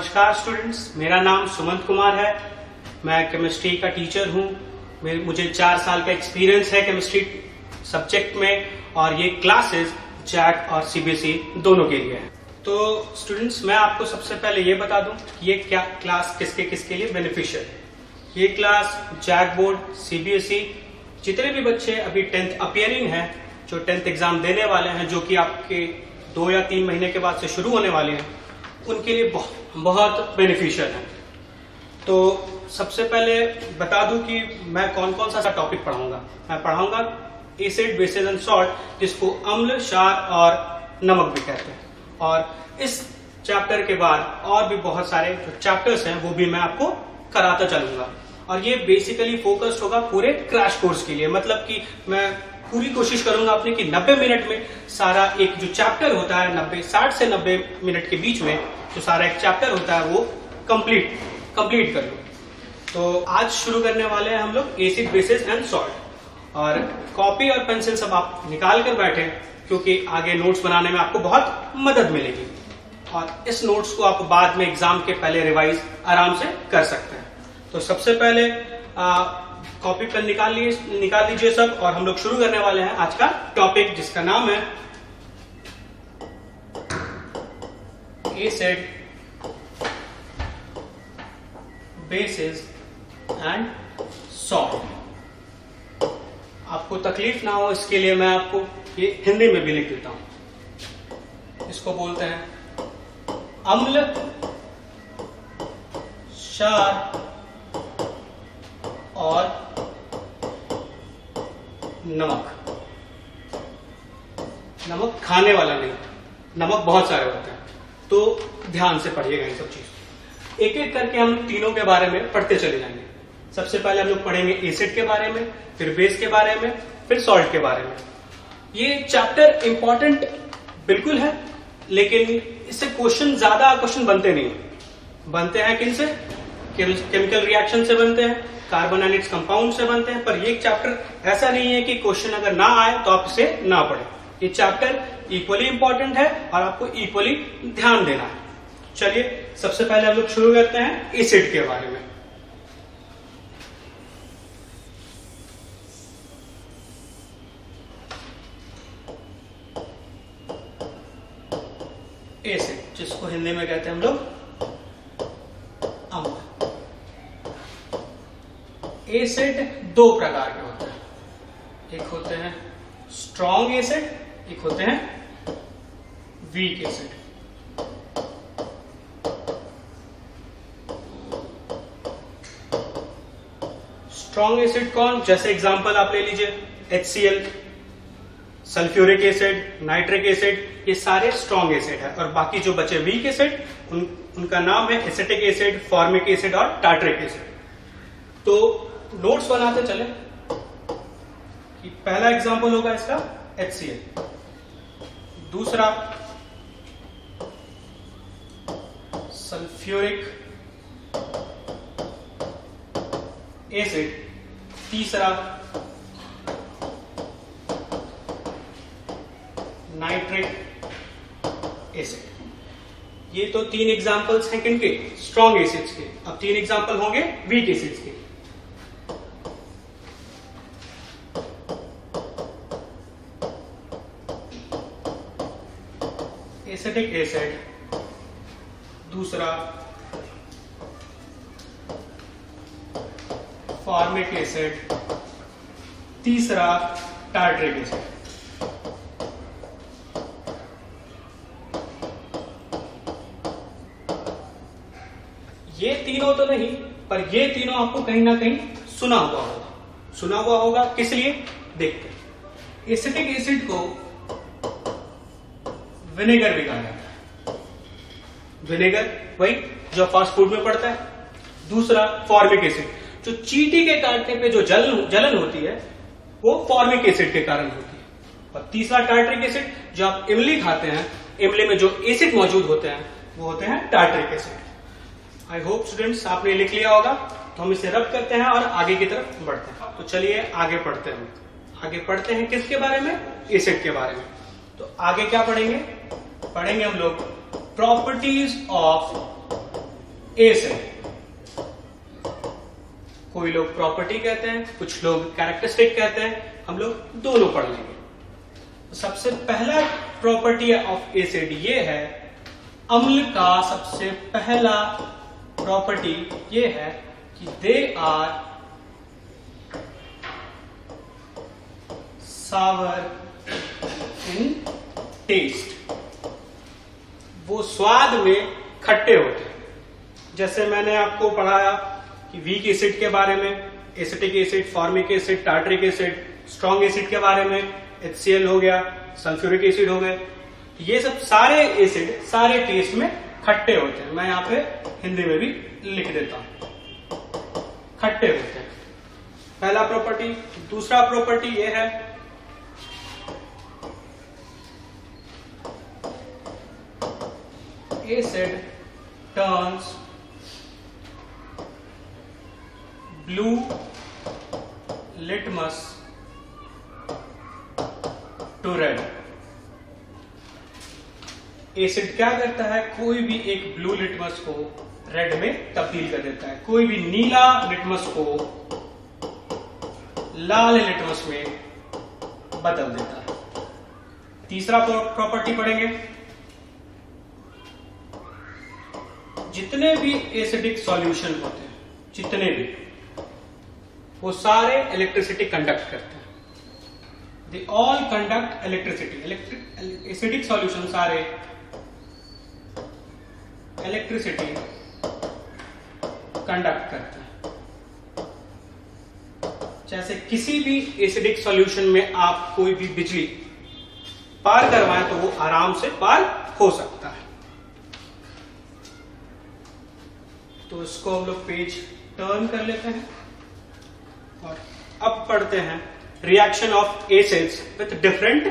नमस्कार स्टूडेंट्स, मेरा नाम सुमंत कुमार है। मैं केमिस्ट्री का टीचर हूँ। मुझे 4 साल का एक्सपीरियंस है केमिस्ट्री सब्जेक्ट में और ये क्लासेस जैक और सीबीएसई दोनों के लिए है। तो स्टूडेंट्स, मैं आपको सबसे पहले ये बता दूं कि ये क्या क्लास किसके किसके लिए बेनिफिशियल है। ये क्लास जैक बोर्ड, सीबीएसई, जितने भी बच्चे अभी 10th अपियरिंग हैं, जो 10th एग्जाम देने वाले हैं, जो कि आपके 2 या 3 महीने के बाद से शुरू होने वाले हैं, उनके लिए बहुत बेनिफिशियल है। तो सबसे पहले बता दूं कि मैं कौन कौन सा टॉपिक पढ़ाऊंगा। मैं पढ़ाऊंगा एसिड, बेसिस एंड सॉल्ट, जिसको अम्ल, क्षार और नमक भी कहते हैं। और इस चैप्टर के बाद और भी बहुत सारे जो चैप्टर्स हैं वो भी मैं आपको कराता चलूंगा। और ये बेसिकली फोकस्ड होगा पूरे क्रैश कोर्स के लिए। मतलब कि मैं पूरी कोशिश करूंगा अपने कि 90 मिनट में सारा एक जो चैप्टर होता है, 60 से 90 मिनट के बीच में जो सारा एक चैप्टर होता है वो कंप्लीट कर लूं। तो आज शुरू करने वाले हैं हम लोग एसिड, बेसिस एंड सॉल्ट। और कॉपी और पेंसिल सब आप निकाल कर बैठे, क्योंकि आगे नोट्स बनाने में आपको बहुत मदद मिलेगी। और इस नोट्स को आप बाद में एग्जाम के पहले रिवाइज आराम से कर सकते हैं। तो सबसे पहले कॉपी पेन निकाल लीजिए सब, और हम लोग शुरू करने वाले हैं आज का टॉपिक, जिसका नाम है एसिड, बेसिस एंड सॉल्ट। आपको तकलीफ ना हो इसके लिए मैं आपको ये हिंदी में भी लिख देता हूं। इसको बोलते हैं अम्ल, क्षार और नमक। नमक खाने वाला नहीं, नमक बहुत सारे होते हैं, तो ध्यान से पढ़िएगा इन सब चीज। एक एक करके हम तीनों के बारे में पढ़ते चले जाएंगे। सबसे पहले हम लोग पढ़ेंगे एसिड के बारे में, फिर बेस के बारे में, फिर सॉल्ट के बारे में। ये चैप्टर इंपॉर्टेंट बिल्कुल है, लेकिन इससे ज्यादा क्वेश्चन बनते नहीं। बनते हैं किनसे? केमिकल रिएक्शन से बनते हैं, कार्बन एंड इट्स कंपाउंड से बनते हैं। पर ये चैप्टर ऐसा नहीं है कि क्वेश्चन अगर ना आए तो आप इसे ना पढ़ें। ये चैप्टर इक्वली इंपॉर्टेंट है और आपको इक्वली ध्यान देना है। चलिए सबसे पहले हम लोग शुरू करते हैं एसिड के बारे में। एसिड, जिसको हिंदी में कहते हैं हम लोग अम्ल। एसिड 2 प्रकार के होते हैं। एक होते हैं स्ट्रॉन्ग एसिड, एक होते हैं वीक एसिड। स्ट्रॉन्ग एसिड कौन? जैसे एग्जांपल आप ले लीजिए HCl, sulphuric acid, nitric acid, ये सारे स्ट्रॉन्ग एसिड है। और बाकी जो बचे वीक एसिड, उनका नाम है एसिटिक एसिड, फॉर्मिक एसिड और टार्ट्रिक एसिड। तो नोट्स बनाते चले कि पहला एग्जांपल होगा इसका HCl, दूसरा सल्फ्यूरिक एसिड, तीसरा नाइट्रिक एसिड। ये तो 3 एग्जांपल्स हैं किनके? स्ट्रॉन्ग एसिड्स के। अब 3 एग्जांपल होंगे वीक एसिड्स के। एसिटिक एसिड, दूसरा फॉर्मिक एसिड, तीसरा टार्ट्रिक एसिड। ये तीनों तो नहीं, पर ये तीनों आपको कहीं ना कहीं सुना हुआ होगा। किस लिए? देखते हैं। एसिटिक एसिड को विनेगर भी कहा जाता है। विनेगर वही जो फास्ट फूड में पड़ता है। दूसरा फॉर्मिक एसिड, जो चींटी के काटने पे जो जलन होती है वो फॉर्मिक एसिड के कारण होती है। और तीसरा टार्ट्रिक एसिड, जो आप इमली खाते हैं, इमली में जो एसिड मौजूद होते हैं वो होते हैं tartaric acid. I hope students आपने लिख लिया होगा। तो हम इसे रब करते हैं और आगे की तरफ बढ़ते हैं। तो चलिए आगे पढ़ते हैं किसके बारे में? एसिड के बारे में। तो आगे क्या पढ़ेंगे हम लोग प्रॉपर्टीज ऑफ एसिड। कोई लोग प्रॉपर्टी कहते हैं, कुछ लोग कैरेक्टरिस्टिक कहते हैं, हम लोग दोनों पढ़ लेंगे। तो सबसे पहला प्रॉपर्टी ऑफ एसिड ये है, अम्ल का सबसे पहला प्रॉपर्टी ये है कि they are Sawar in test. वो स्वाद में खट्टे होते हैं। जैसे मैंने आपको पढ़ाया कि वीक एसिड के बारे में, acetic acid, formic acid, tartaric acid, strong acid के बारे में, HCl हो गया, सल्फ्यूरिक एसिड हो गए। ये सब सारे एसिड सारे टेस्ट में खट्टे होते हैं। मैं यहां पे हिंदी में भी लिख देता हूं, खट्टे होते हैं, पहला प्रॉपर्टी। दूसरा प्रॉपर्टी ये है, acid turns blue litmus to red. Acid क्या करता है, कोई भी एक ब्लू लिटमस को रेड में तब्दील कर देता है, कोई भी नीला लिटमस को लाल लिटमस में बदल देता है। तीसरा प्रॉपर्टी पढ़ेंगे, जितने भी एसिडिक सॉल्यूशन होते हैं, जितने भी, वो सारे इलेक्ट्रिसिटी कंडक्ट करते हैं। They all conduct electricity. Acidic solution सारे इलेक्ट्रिसिटी कंडक्ट करते हैं। जैसे किसी भी एसिडिक सॉल्यूशन में आप कोई भी बिजली पार करवाएं तो वो आराम से पार हो सकता है। तो इसको हम लोग पेज टर्न कर लेते हैं और अब पढ़ते हैं reaction of acids with different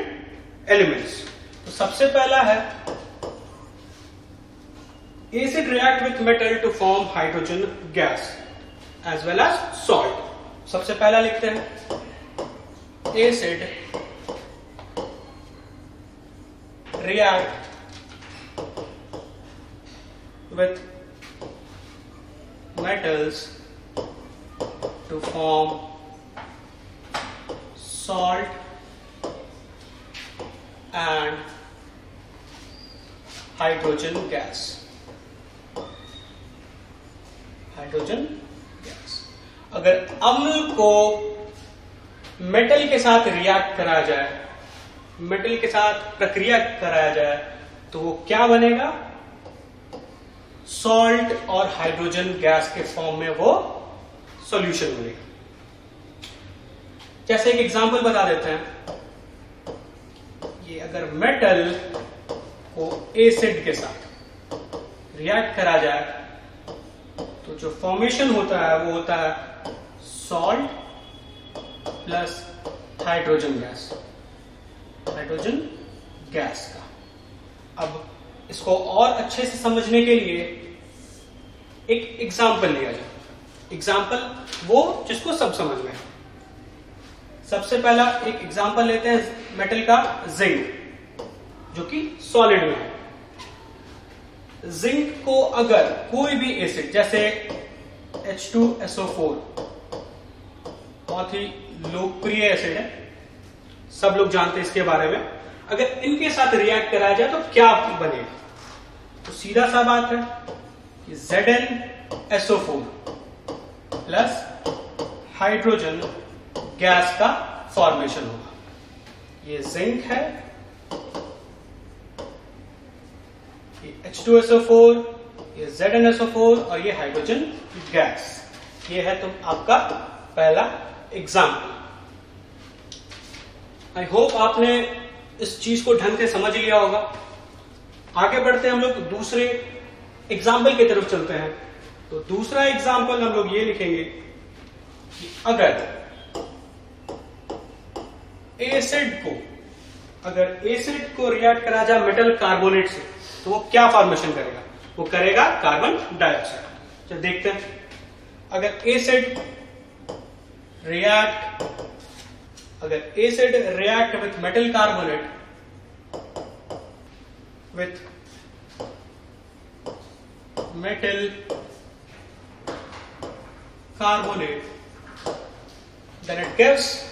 elements. तो सबसे पहला है, acid react with metal to form hydrogen gas as well as salt। सबसे पहला लिखते हैं, acid react with metals to form salt and hydrogen gas। Hydrogen gas. अगर अम्ल को मेटल के साथ रिएक्ट कराया जाए, मेटल के साथ प्रक्रिया कराया जाए, तो वो क्या बनेगा, सॉल्ट और हाइड्रोजन गैस के फॉर्म में वो सॉल्यूशन बनेगा। जैसे एक एग्जांपल बता देते हैं, ये अगर मेटल को एसिड के साथ रिएक्ट करा जाए तो जो फॉर्मेशन होता है वो होता है salt plus hydrogen gas, hydrogen gas का। अब इसको और अच्छे से समझने के लिए एक एग्जाम्पल लिया जाए। एग्जाम्पल वो जिसको सब समझ में। सबसे पहला एक एग्जाम्पल लेते हैं मेटल का, जिंक, जो कि सॉलिड में है। जिंक को अगर कोई भी एसिड, जैसे H2SO4 बहुत ही लोकप्रिय एसिड है, सब लोग जानते हैं इसके बारे में, अगर इनके साथ रिएक्ट कराया जाए तो क्या बनेगा, तो सीधा सा बात है कि ZnSO4 प्लस हाइड्रोजन गैस का फॉर्मेशन होगा। ये जिंक है, ये H2SO4, ये ZnSO4 और ये हाइड्रोजन गैस। ये है तुम आपका पहला एग्जाम्पल। आई होप आपने इस चीज को ढंग से समझ लिया होगा। आगे बढ़ते हैं हम लोग दूसरे एग्जाम्पल की तरफ चलते हैं। तो दूसरा एग्जाम्पल हम लोग ये लिखेंगे कि अगर एसिड को रिएक्ट करा जाए मेटल कार्बोनेट से, तो वो क्या फॉर्मेशन करेगा, वो करेगा कार्बन डाइऑक्साइड। तो देखते हैं, अगर acid react with metal carbonate with metal carbonate, then it gives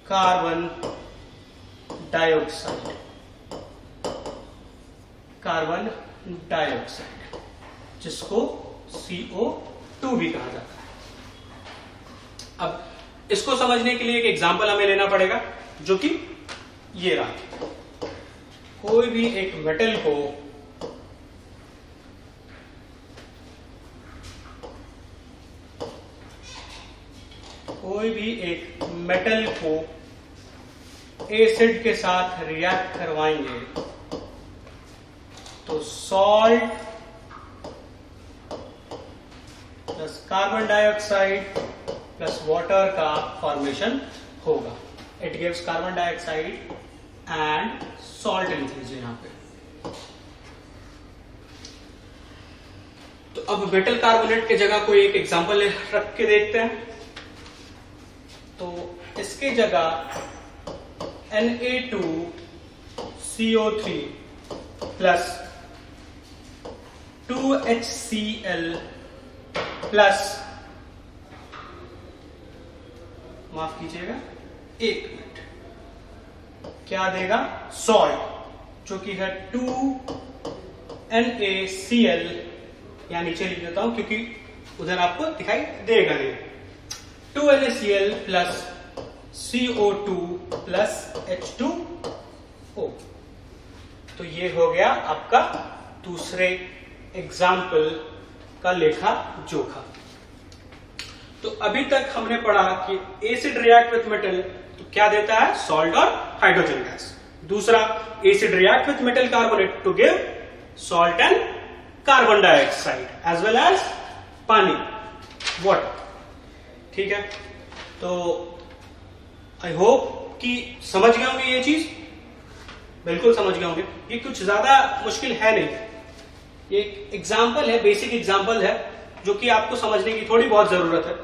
carbon dioxide, जिसको CO2 भी कहा जाता है। अब इसको समझने के लिए एक एग्जांपल हमें लेना पड़ेगा, जो कि ये रहा। कोई भी एक मेटल को एसिड के साथ रिएक्ट करवाएंगे तो salt plus carbon dioxide plus water का फॉर्मेशन होगा। It gives carbon dioxide and salt लिख लीजिए यहां पे। तो अब मेटल कार्बोनेट की जगह कोई एक एग्जांपल रख के देखते हैं। तो इसके जगह Na2CO3 प्लस 2HCl प्लस, माफ कीजिएगा 1 मिनट, क्या देगा? सॉल्ट, जो कि है 2NaCl, या नीचे लिख देता हूं क्योंकि उधर आपको दिखाई देगा नहीं। 2NaCl plus CO2 plus H2O। तो ये हो गया आपका दूसरे एग्जाम्पल का लेखा जोखा। तो अभी तक हमने पढ़ा कि एसिड रिएक्ट विथ मेटल तो क्या देता है? सॉल्ट और हाइड्रोजन गैस। दूसरा, acid react with metal carbonate to give salt and carbon dioxide as well as पानी, वाटर। ठीक है, तो आई होप कि समझ गए होंगे ये चीज, बिल्कुल समझ गए होंगे। ये कुछ ज्यादा मुश्किल है नहीं, ये एक एग्जाम्पल है, बेसिक एग्जाम्पल है, जो कि आपको समझने की थोड़ी बहुत जरूरत है।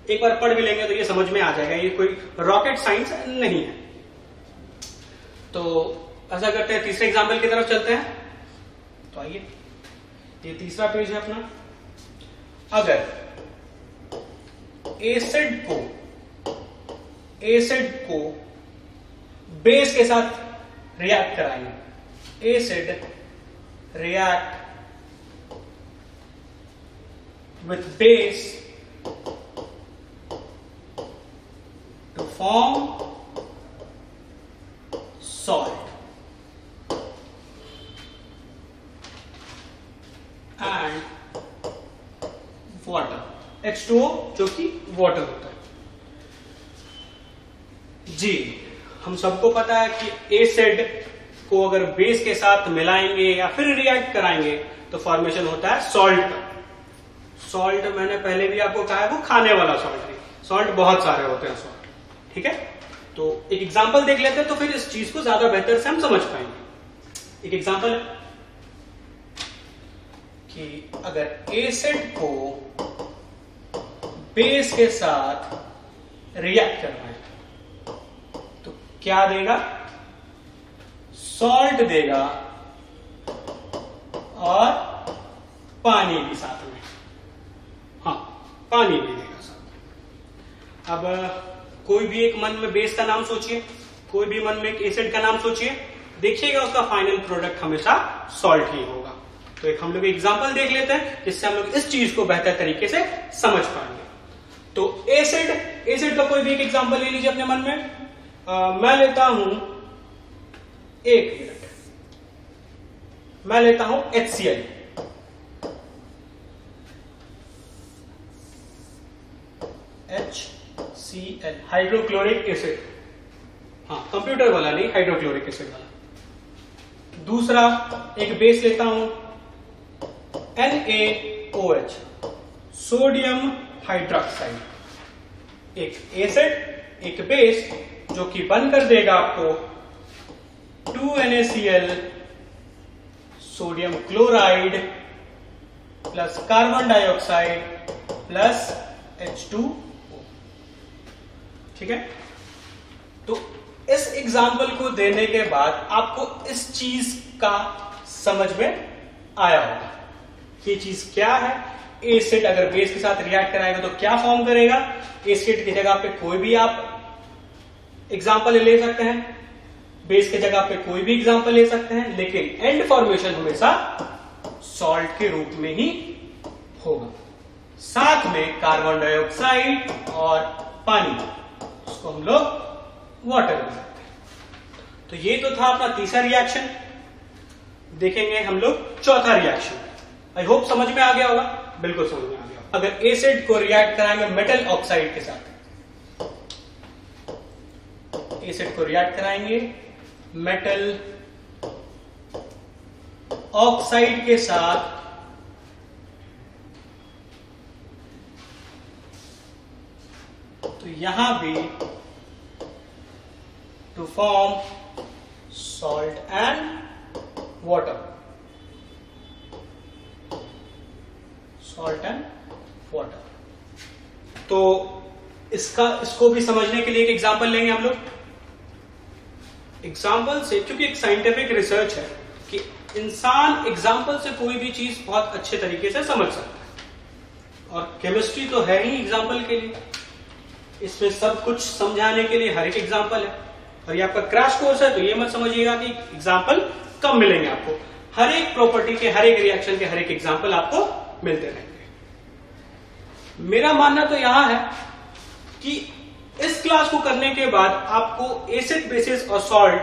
एक बार पढ़ भी लेंगे तो ये समझ में आ जाएगा, ये कोई रॉकेट साइंस नहीं है। तो ऐसा करते हैं, तीसरे एग्जाम्पल की तरफ चलते हैं। तो आइए, ये तीसरा पेज है अपना। अगर एसिड को बेस के साथ रिएक्ट कराएंगे, acid react with base to form salt and water, H2O, जो कि वाटर होता है। जी, हम सबको पता है कि एसिड को अगर बेस के साथ मिलाएंगे या फिर रिएक्ट कराएंगे तो फॉर्मेशन होता है सॉल्ट का। सॉल्ट मैंने पहले भी आपको कहा है, वो खाने वाला सॉल्ट है। सॉल्ट बहुत सारे होते हैं सॉल्ट, ठीक है। तो एक एग्जांपल देख लेते हैं, तो फिर इस चीज को ज्यादा बेहतर से हम समझ पाएंगे। एक एग्जांपल है कि अगर एसिड को बेस के साथ रिएक्ट करवाएं तो क्या देगा? सॉल्ट देगा और पानी भी साथ में, हाँ पानी भी देगा साथ। अब कोई भी एक मन में बेस का नाम सोचिए, कोई भी मन में एक एसिड का नाम सोचिए, देखिएगा उसका फाइनल प्रोडक्ट हमेशा सॉल्ट ही होगा। तो एक हम लोग एग्जांपल देख लेते हैं, जिससे हम लोग इस चीज को बेहतर तरीके से समझ पाएंगे। तो एसिड का कोई भी एक एग्जांपल ले लीजिए अपने मन में। मैं लेता हूं, एक मिनट, मैं लेता हूं HCl। HCl हाइड्रोक्लोरिक एसिड, हाँ कंप्यूटर वाला नहीं, हाइड्रोक्लोरिक एसिड वाला। दूसरा एक बेस लेता हूं NaOH, सोडियम हाइड्रोक्साइड। एक एसिड एक बेस जो कि बनकर देगा आपको 2NaCl, sodium chloride plus carbon dioxide plus H2O। ठीक है, तो इस एग्जाम्पल को देने के बाद आपको इस चीज का समझ में आया होगा। ये चीज क्या है, एसिड अगर बेस के साथ रिएक्ट कराएगा तो क्या फॉर्म करेगा। एसिड की जगह पे कोई भी आप एग्जाम्पल ले सकते हैं, बेस की जगह पे कोई भी एग्जाम्पल ले सकते हैं, लेकिन एंड फॉर्मेशन हमेशा सॉल्ट के रूप में ही होगा। साथ में कार्बन डाइऑक्साइड और पानी, उसको हम लोग वाटर बोलते हैं। तो ये तो था अपना तीसरा रिएक्शन। देखेंगे हम लोग चौथा रिएक्शन। आई होप समझ में आ गया होगा, बिल्कुल समझ में आ गया। अगर एसिड को रिएक्ट कराएंगे मेटल ऑक्साइड के साथ, एसिड को रिएक्ट कराएंगे मेटल ऑक्साइड के साथ, तो यहां भी to form salt and water, salt and water. तो इसको भी समझने के लिए एक एग्जांपल लेंगे हम लोग। एग्जाम्पल से, क्योंकि एक साइंटिफिक रिसर्च है कि इंसान एग्जाम्पल से कोई भी चीज बहुत अच्छे तरीके से समझ सकता है, और केमिस्ट्री तो है ही एग्जाम्पल के लिए। इसमें सब कुछ समझाने के लिए हर एक एग्जाम्पल है। और ये आपका क्रैश कोर्स है, तो ये मत समझिएगा कि एग्जाम्पल कम मिलेंगे आपको। हर एक प्रॉपर्टी के, हर एक रिएक्शन के हर एक एग्जाम्पल आपको मिलते रहेंगे। मेरा मानना तो यहां है कि इस क्लास को करने के बाद आपको एसिड, बेसिस और सॉल्ट,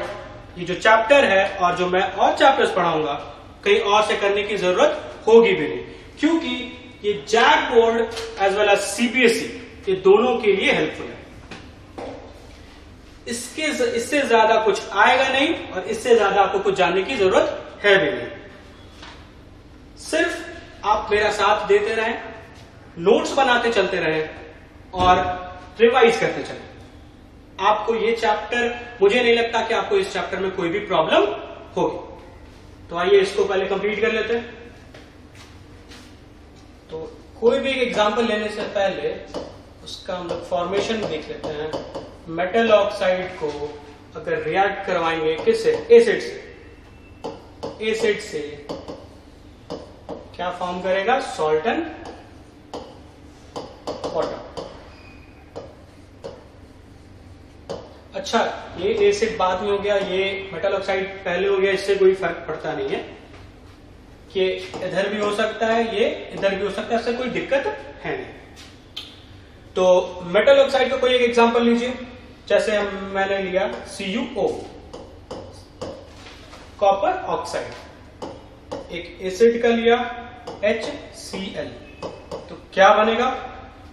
ये जो चैप्टर है और जो मैं और चैप्टर्स पढ़ाऊंगा, कहीं और से करने की जरूरत होगी भी नहीं, क्योंकि ये JAC board as well as CBSE, ये दोनों के लिए हेल्पफुल है। इससे ज्यादा कुछ आएगा नहीं और इससे ज्यादा आपको कुछ जानने की जरूरत है भी नहीं। सिर्फ आप मेरा साथ देते रहें, नोट्स बनाते चलते रहें और रिवाइज करते चलें। आपको ये चैप्टर, मुझे नहीं लगता कि आपको इस चैप्टर में कोई भी प्रॉब्लम होगी। तो आइए इसको पहले कंप्लीट कर लेते हैं। तो कोई भी एक एग्जांपल लेने से पहले उसका हम लोग फॉर्मेशन देख लेते हैं। मेटल ऑक्साइड को अगर रिएक्ट करवाएंगे किससे, एसिड से, एसिड से क्या फॉर्म करेगा, सॉल्ट एंड वाटर। अच्छा, ये एसिड बाद में हो गया, ये मेटल ऑक्साइड पहले हो गया, इससे कोई फर्क पड़ता नहीं है कि इधर भी हो सकता है, ये इधर भी हो सकता है, इससे कोई दिक्कत है नहीं। तो मेटल ऑक्साइड का कोई एक एग्जांपल लीजिए, जैसे मैंने लिया CuO, कॉपर ऑक्साइड। एक एसिड का लिया HCl, तो क्या बनेगा,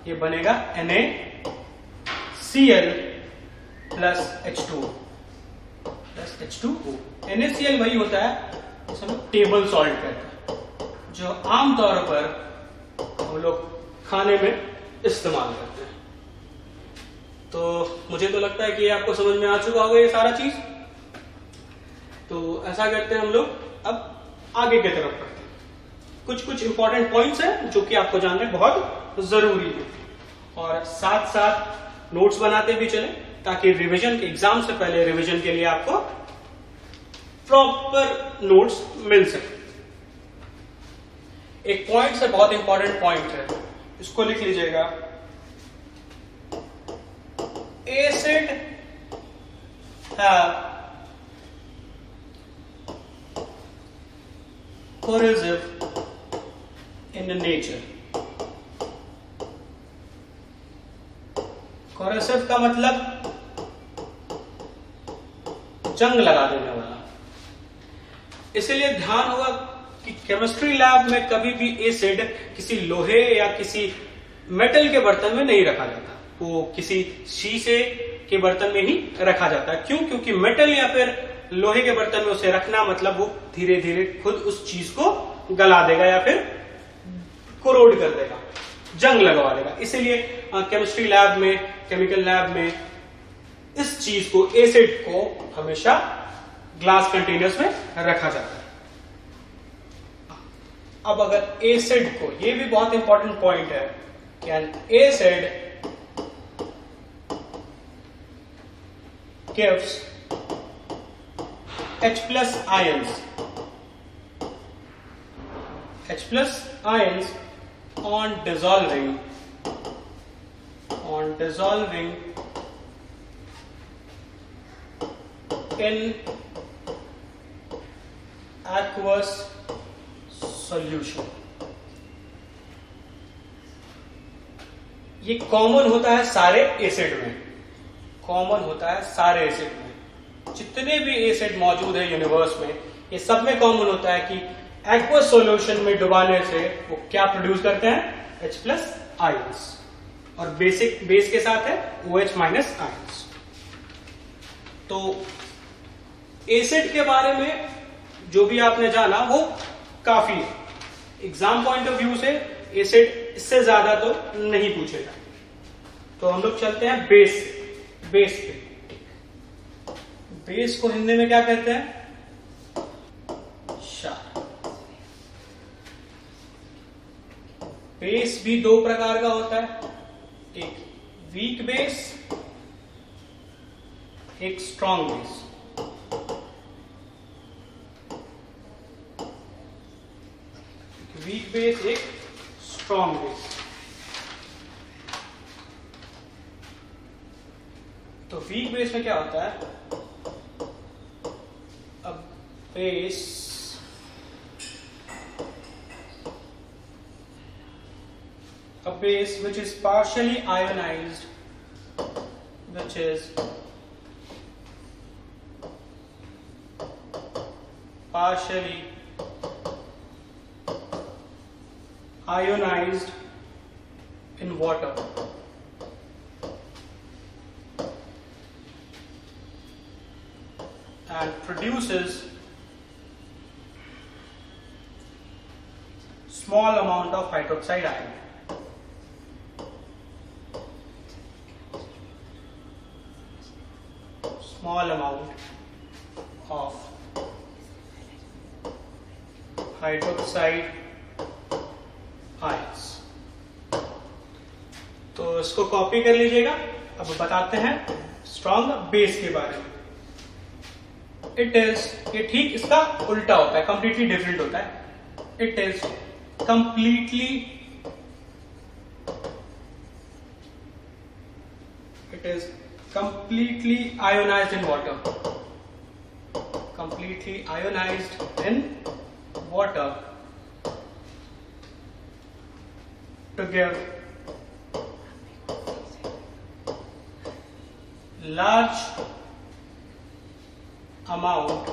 ये बनेगा NaCl plus H2O plus H2O। NaCl वही होता है जिसे हम टेबल सॉल्ट कहते हैं, जो आमतौर पर हम लोग खाने में इस्तेमाल करते हैं। तो मुझे तो लगता है कि आपको समझ में आ चुका होगा ये सारा चीज। तो ऐसा करते हैं हम लोग, अब आगे की तरफ बढ़ते हैं। कुछ इंपॉर्टेंट पॉइंट्स हैं जो कि आपको जानने बहुत जरूरी है, और साथ साथ नोट्स बनाते भी चले, ताकि रिवीजन के एग्जाम से पहले रिवीजन के लिए आपको प्रॉपर नोट्स मिल सके। एक पॉइंट से बहुत इंपॉर्टेंट पॉइंट है, इसको लिख लीजिएगा। Acid have corrosive in nature। corrosive का मतलब जंग लगा देने वाला। इसलिए ध्यान होगा कि केमिस्ट्री लैब में कभी भी एसिड किसी लोहे या किसी मेटल के बर्तन में नहीं रखा जाता, वो किसी शीशे के बर्तन में ही रखा जाता है। क्यों? क्योंकि मेटल या फिर लोहे के बर्तन में उसे रखना मतलब वो धीरे धीरे खुद उस चीज को गला देगा या फिर कोरोड कर देगा, जंग लगवा देगा। इसलिए केमिस्ट्री लैब में, केमिकल लैब में इस चीज को, एसिड को हमेशा ग्लास कंटेनर्स में रखा जाता है। अब अगर एसिड को, ये भी बहुत इंपॉर्टेंट पॉइंट है कि N acid gives H+ ions H plus ions on dissolving in aqueous solution। ये कॉमन होता है सारे एसिड में, जितने भी एसिड मौजूद है यूनिवर्स में, ये सब में कॉमन होता है कि एक्वस सॉल्यूशन में डुबाने से वो क्या प्रोड्यूस करते हैं, H प्लस आयंस, और बेस के साथ है OH माइनस आयंस। तो एसिड के बारे में जो भी आपने जाना वो काफी है। एग्जाम पॉइंट ऑफ व्यू से एसिड इससे ज्यादा तो नहीं पूछेगा। तो हम लोग चलते हैं बेस पे। बेस को हिंदी में क्या कहते हैं, क्षार। बेस भी दो प्रकार का होता है, एक वीक बेस, एक स्ट्रॉन्ग बेस। वीक बेस, एक स्ट्रॉन्ग बेस। तो वीक बेस में क्या होता है, a base which is partially ionized, in water, and produces small amount of hydroxide ion। Small amount of hydroxide ions। तो इसको कॉपी कर लीजिएगा। अब बताते हैं स्ट्रॉन्ग बेस के बारे में। ये ठीक इसका उल्टा होता है, कंप्लीटली डिफरेंट होता है। It is completely ionized in water, to give large amount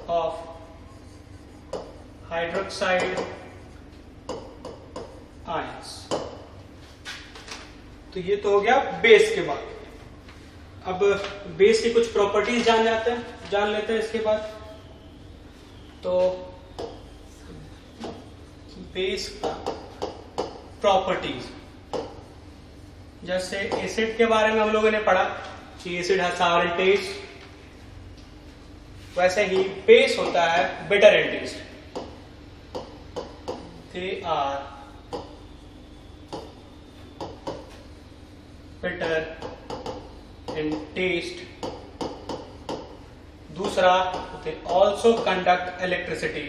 of hydroxide ions। तो ये तो हो गया बेस के बाद। अब बेस की कुछ प्रॉपर्टीज जान लेते हैं इसके बाद। तो बेस का प्रॉपर्टीज, जैसे एसिड के बारे में हम लोगों ने पढ़ा कि एसिड है सावर इन टेस्ट, वैसे ही बेस होता है bitter in taste. They are bitter in taste। दूसरा, they also conduct electricity,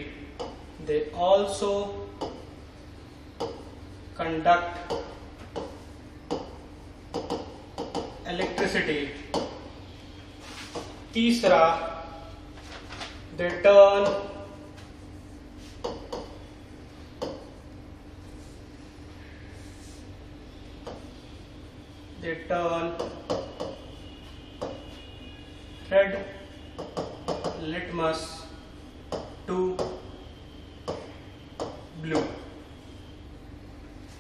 तीसरा, they turn red litmus to blue।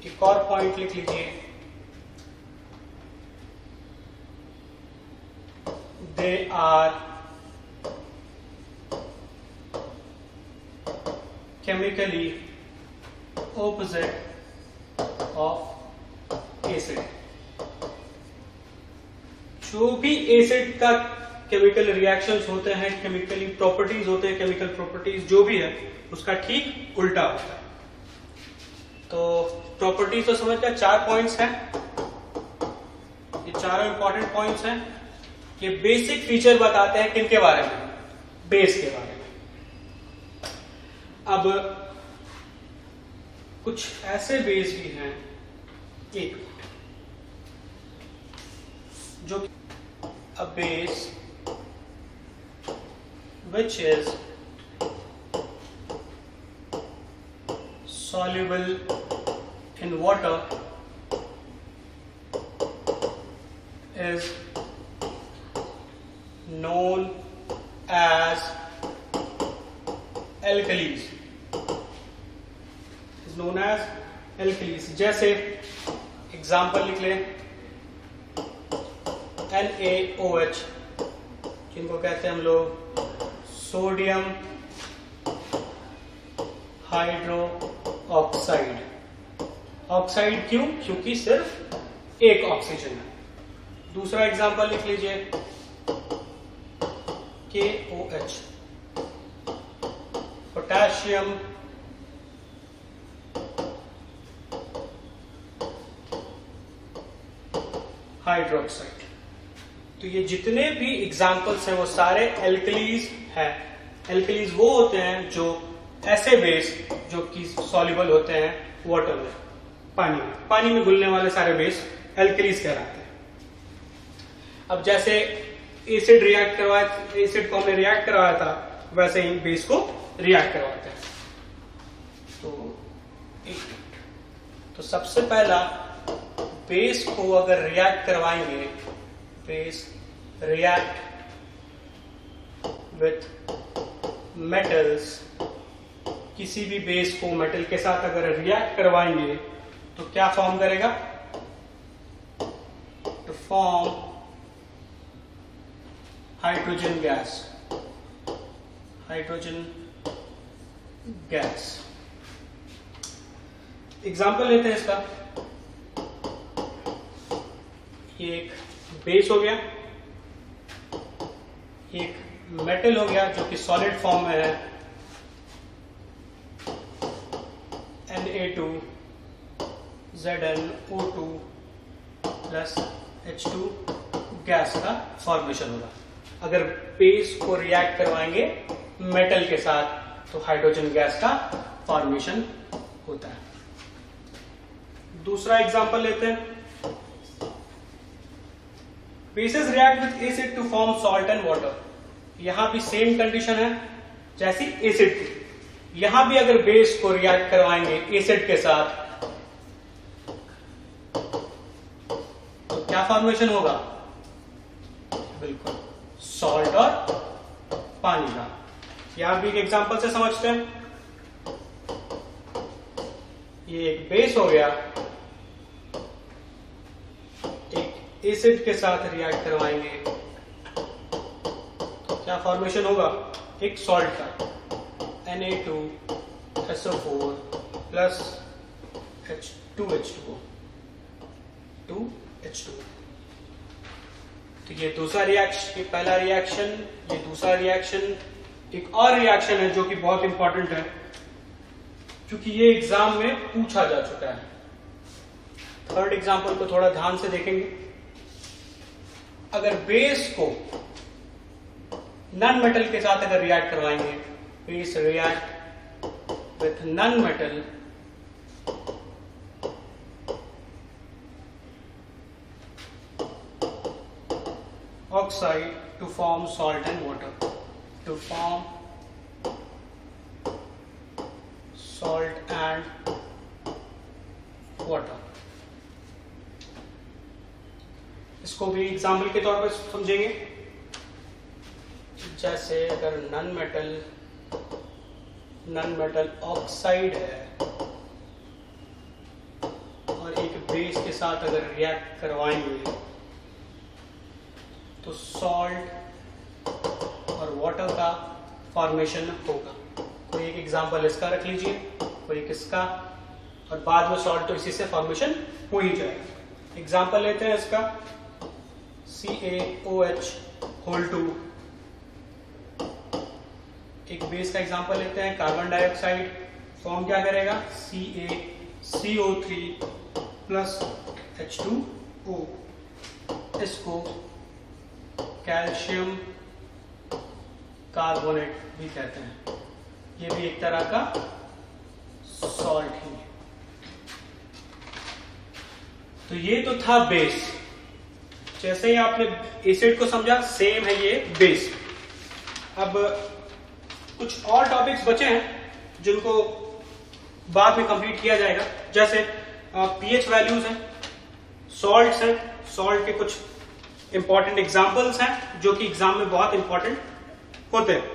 एक और पॉइंट लिख लीजिए, they are chemically opposite of acid। जो भी एसिड का केमिकल रिएक्शंस होते हैं, केमिकली प्रॉपर्टीज होते हैं, केमिकल प्रॉपर्टीज जो भी है उसका ठीक उल्टा होता है। तो प्रॉपर्टीज तो समझ गया, 4 पॉइंट्स हैं, ये चारों इंपॉर्टेंट पॉइंट्स हैं। ये बेसिक फीचर बताते हैं किनके बारे में, बेस के बारे में। अब कुछ ऐसे बेस भी हैं, एक जो a base which is soluble in water is known as alkalis. Is known as alkalis. जैसे एग्जाम्पल लिख लें NaOH, जिनको कहते हैं हम लोग सोडियम हाइड्रो ऑक्साइड. ऑक्साइड क्यों? क्योंकि सिर्फ एक ऑक्सीजन है. दूसरा एग्जांपल लिख लीजिए KOH, पोटेशियम हाइड्रोक्साइड. तो ये जितने भी एग्जाम्पल्स हैं वो सारे एल्कलीज हैं. एल्कलीज वो होते हैं जो ऐसे बेस जो कि सॉल्युबल होते हैं वाटर में, पानी में घुलने वाले सारे बेस एल्कलीज कहलाते हैं. अब जैसे एसिड को हमने रिएक्ट करवाया था, वैसे ही बेस को रिएक्ट करवाते हैं. तो सबसे पहला बेस को अगर रिएक्ट करवाएंगे, बेस रिएक्ट विथ मेटल्स, किसी भी बेस को मेटल के साथ अगर रिएक्ट करवाएंगे तो क्या फॉर्म करेगा? To form hydrogen gas. Hydrogen gas. Example लेते हैं इसका. ये एक बेस हो गया, एक मेटल हो गया जो कि सॉलिड फॉर्म में है, Na2ZnO2 प्लस H2 गैस का फॉर्मेशन होगा. अगर बेस को रिएक्ट करवाएंगे मेटल के साथ तो हाइड्रोजन गैस का फॉर्मेशन होता है. दूसरा एग्जांपल लेते हैं. Bases react with acid to form salt and water. यहां भी सेम कंडीशन है जैसी एसिड की. यहां भी अगर बेस को रिएक्ट करवाएंगे एसिड के साथ तो क्या फॉर्मेशन होगा? बिल्कुल सॉल्ट और पानी का. यहां भी एक एग्जांपल से समझते हैं. ये एक बेस हो गया, एसिड के साथ रिएक्ट करवाएंगे तो क्या फॉर्मेशन होगा? एक सॉल्ट का, Na2SO4 प्लस H2H2O. तो ये दूसरा रिएक्शन, ये पहला रिएक्शन, ये दूसरा रिएक्शन. एक और रिएक्शन है जो कि बहुत इंपॉर्टेंट है क्योंकि ये एग्जाम में पूछा जा चुका है. थर्ड एग्जांपल को थोड़ा ध्यान से देखेंगे. अगर बेस को नॉन मेटल के साथ अगर रिएक्ट करवाएंगे, base react with non metal oxide to form salt and water. To form salt and water. इसको भी एग्जाम्पल के तौर पर समझेंगे. जैसे अगर नॉन मेटल ऑक्साइड है और एक बेस के साथ अगर रिएक्ट करवाएंगे तो सॉल्ट और वाटर का फॉर्मेशन होगा. कोई एक एग्जांपल इसका रख लीजिए, कोई एक इसका, और बाद में सॉल्ट तो इसी से फॉर्मेशन हो ही जाएगा. एग्जांपल लेते हैं इसका CaOH(2). एक बेस का एग्जांपल लेते हैं कार्बन डाइऑक्साइड. फॉर्म क्या करेगा? CaCO3 plus H2O. इसको कैल्शियम कार्बोनेट भी कहते हैं. ये भी एक तरह का सॉल्ट ही है। तो ये तो था बेस। जैसे ही आपने एसिड को समझा, सेम है ये बेस। अब कुछ और टॉपिक्स बचे हैं जिनको बाद में कंप्लीट किया जाएगा, जैसे पीएच वैल्यूज हैं, सॉल्ट्स हैं, सॉल्ट के कुछ इंपॉर्टेंट एग्जांपल्स हैं जो कि एग्जाम में बहुत इंपॉर्टेंट होते हैं।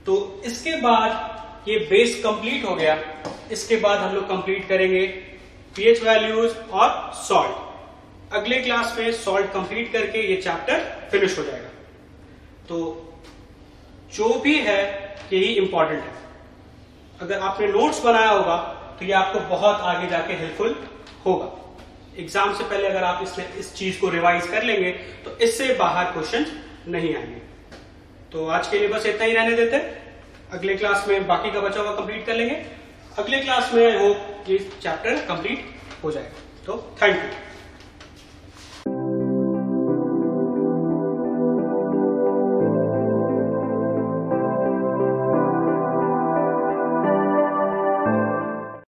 तो इसके बाद ये बेस कंप्लीट हो गया। इसके बाद हम लोग कंप्लीट करेंगे पीएच वैल्यूज और सॉल्ट। अगले क्लास में सॉल्ट कंप्लीट करके ये चैप्टर फिनिश हो जाएगा। तो जो भी है यही इंपॉर्टेंट है। अगर आपने नोट्स बनाया होगा तो ये आपको बहुत आगे जाके हेल्पफुल होगा। एग्जाम से पहले अगर आप इस चीज को रिवाइज कर लेंगे तो इससे बाहर क्वेश्चन नहीं आएंगे। तो आज के लिए बस इतना ही रहने देते हैं। अगले क्लास में बाकी का बचा हुआ कंप्लीट कर लेंगे। अगले क्लास में आई होप ये चैप्टर कंप्लीट हो जाएगा। तो थैंक यू।